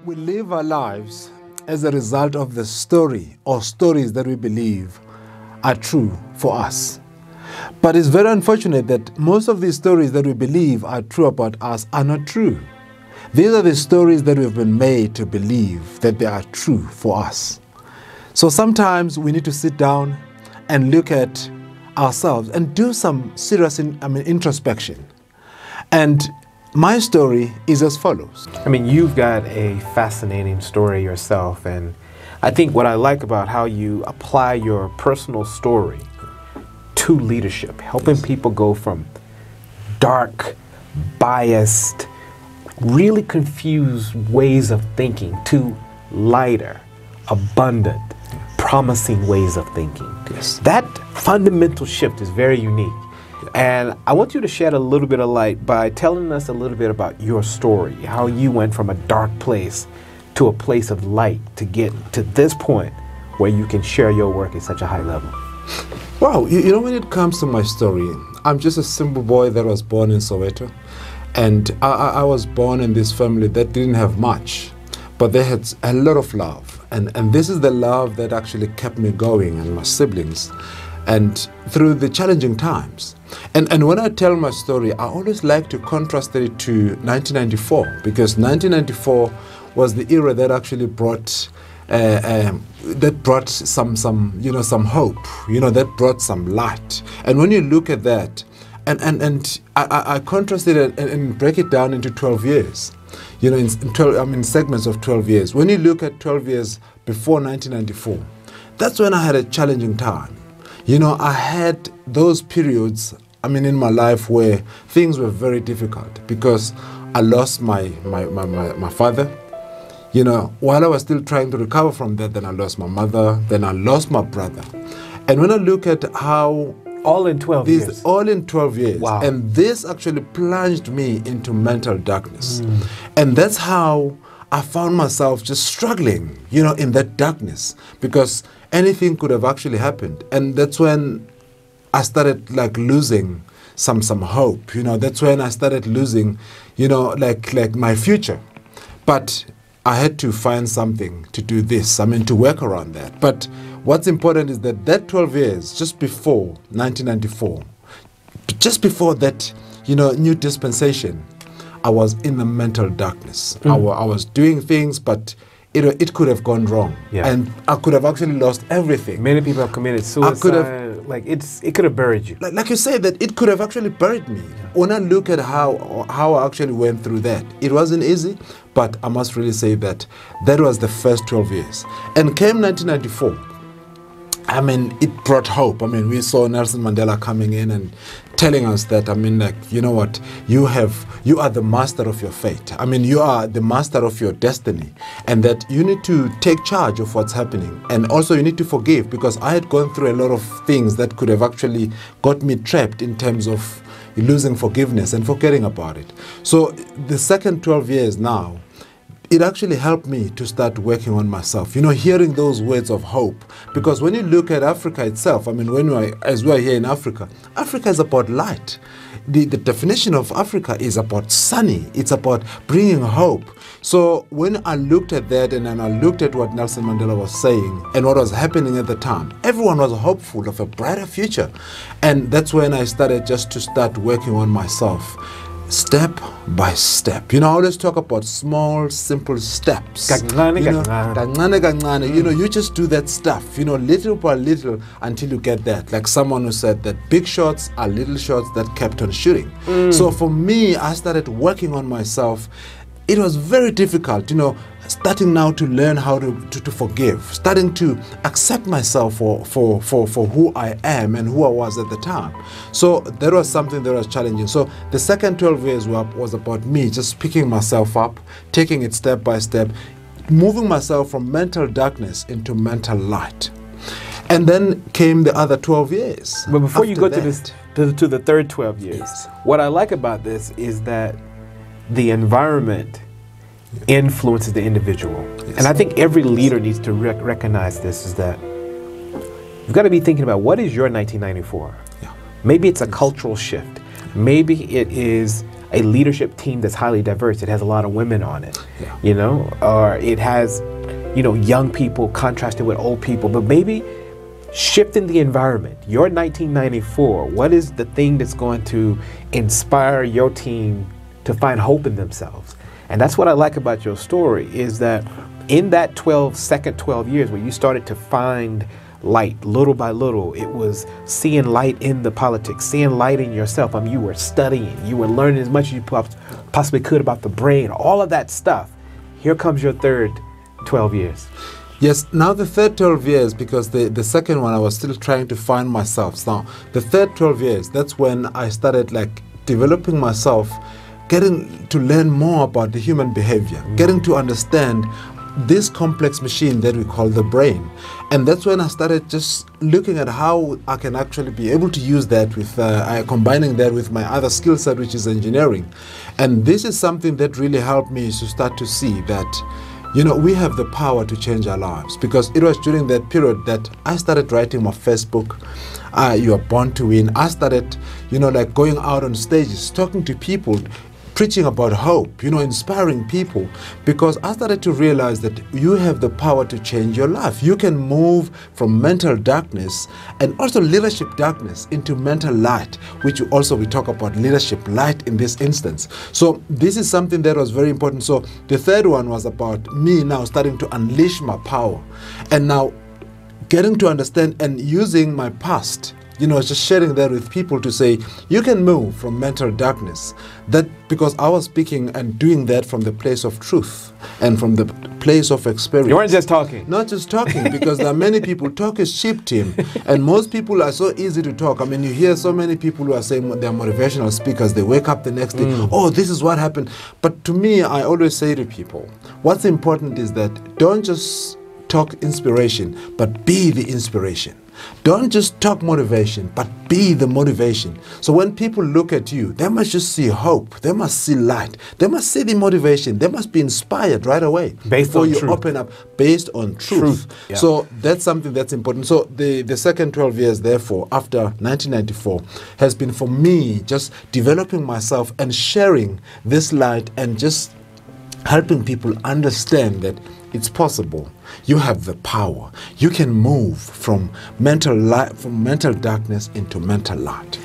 We live our lives as a result of the story or stories that we believe are true for us. But it's very unfortunate that most of these stories that we believe are true about us are not true. These are the stories that we've been made to believe that they are true for us. So sometimes we need to sit down and look at ourselves and do some serious introspection. And my story is as follows. I mean, you've got a fascinating story yourself, and I think what I like about how you apply your personal story to leadership, helping people go from dark, biased, really confused ways of thinking to lighter, abundant, promising ways of thinking. Yes. That fundamental shift is very unique. And I want you to shed a little bit of light by telling us a little bit about your story, how you went from a dark place to a place of light to get to this point where you can share your work at such a high level. Wow, you know, when it comes to my story, I'm just a simple boy that was born in Soweto. And I was born in this family that didn't have much, but they had a lot of love. And this is the love that actually kept me going, and my siblings, and through the challenging times. And when I tell my story, I always like to contrast it to 1994, because 1994 was the era that actually brought some hope, that brought some light. And when you look at that, and I contrast it and break it down into 12 years, in segments of 12 years. When you look at 12 years before 1994, that's when I had a challenging time. I had those periods, in my life where things were very difficult because I lost my father. While I was still trying to recover from that, then I lost my mother, then I lost my brother. And when I look at how all in 12 years. All in 12 years. Wow. And this actually plunged me into mental darkness. And that's how I found myself just struggling, in that darkness, because anything could have actually happened. And that's when I started losing some hope. That's when I started losing, like my future. But I had to find something to do this, to work around that. But what's important is that 12 years, just before 1994, just before that, new dispensation, I was in the mental darkness. I was doing things, but it could have gone wrong. Yeah. And I could have actually lost everything. Many people have committed suicide. It could have buried you. Like you said, that it could have actually buried me. Yeah. When I look at how I actually went through that, it wasn't easy, but I must really say that was the first 12 years. And came 1994. It brought hope. We saw Nelson Mandela coming in and telling us that, you know what, you are the master of your fate. You are the master of your destiny, and that you need to take charge of what's happening. And also you need to forgive, because I had gone through a lot of things that could have actually got me trapped in terms of losing forgiveness and forgetting about it. So the second 12 years now, it actually helped me to start working on myself, hearing those words of hope. Because when you look at Africa itself, as we are here in Africa, Africa is about light. The definition of Africa is about sunny. It's about bringing hope. So when I looked at that, and then I looked at what Nelson Mandela was saying and what was happening at the time, everyone was hopeful of a brighter future. And that's when I started just to start working on myself, step by step. I always talk about small, simple steps. You just do that stuff, little by little until you get that. Like someone who said that big shots are little shots that kept on shooting. So for me, I started working on myself. It was very difficult, starting now to learn how to forgive, starting to accept myself for who I am and who I was at the time. So that was something that was challenging. So the second 12 years was about me just picking myself up, taking it step by step, moving myself from mental darkness into mental light. And then came the other 12 years. But before you go to the third 12 years, yes, what I like about this is that the environment influences the individual. Yes. And I think every leader needs to recognize this, is that you've got to be thinking about, what is your 1994? Yeah. Maybe it's a cultural shift. Maybe it is a leadership team that's highly diverse. It has a lot of women on it, Yeah. you know, or it has, you know, young people contrasted with old people, but maybe shifting the environment. Your 1994, what is the thing that's going to inspire your team to find hope in themselves? And that's what I like about your story, is that in that 12 years where you started to find light little by little, it was seeing light in the politics, seeing light in yourself. I mean, you were studying, you were learning as much as you possibly could about the brain, all of that stuff. Here comes your third 12 years. Yes, now the third 12 years, because the second one I was still trying to find myself. Now, the third 12 years, that's when I started like developing myself, getting to learn more about the human behavior, getting to understand this complex machine that we call the brain. And that's when I started just looking at how I can actually be able to use that with, combining that with my other skill set, which is engineering. And this is something that really helped me to start to see that, you know, we have the power to change our lives, because it was during that period that I started writing my first book, You Are Born to Win. I started, you know, like going out on stages, talking to people, preaching about hope, you know, inspiring people, because I started to realize that you have the power to change your life. You can move from mental darkness and also leadership darkness into mental light, which also we talk about leadership light in this instance. So this is something that was very important. So the third one was about me now starting to unleash my power, and now getting to understand and using my past, you know, just sharing that with people to say, you can move from mental darkness. That because I was speaking and doing that from the place of truth and from the place of experience. You weren't just talking. Not just talking, because there are many people, talk is cheap, Tim. And most people are so easy to talk. I mean, you hear so many people who are saying they're motivational speakers. They wake up the next day, oh, this is what happened. But to me, I always say to people, what's important is that don't just talk inspiration, but be the inspiration. Don't just talk motivation, but be the motivation. So when people look at you, they must just see hope. They must see light. They must see the motivation. They must be inspired right away before you open up, based on truth. Yeah. So that's something that's important. So the second 12 years, therefore, after 1994, has been for me just developing myself and sharing this light and just helping people understand that it's possible. You have the power. You can move from mental darkness into mental light.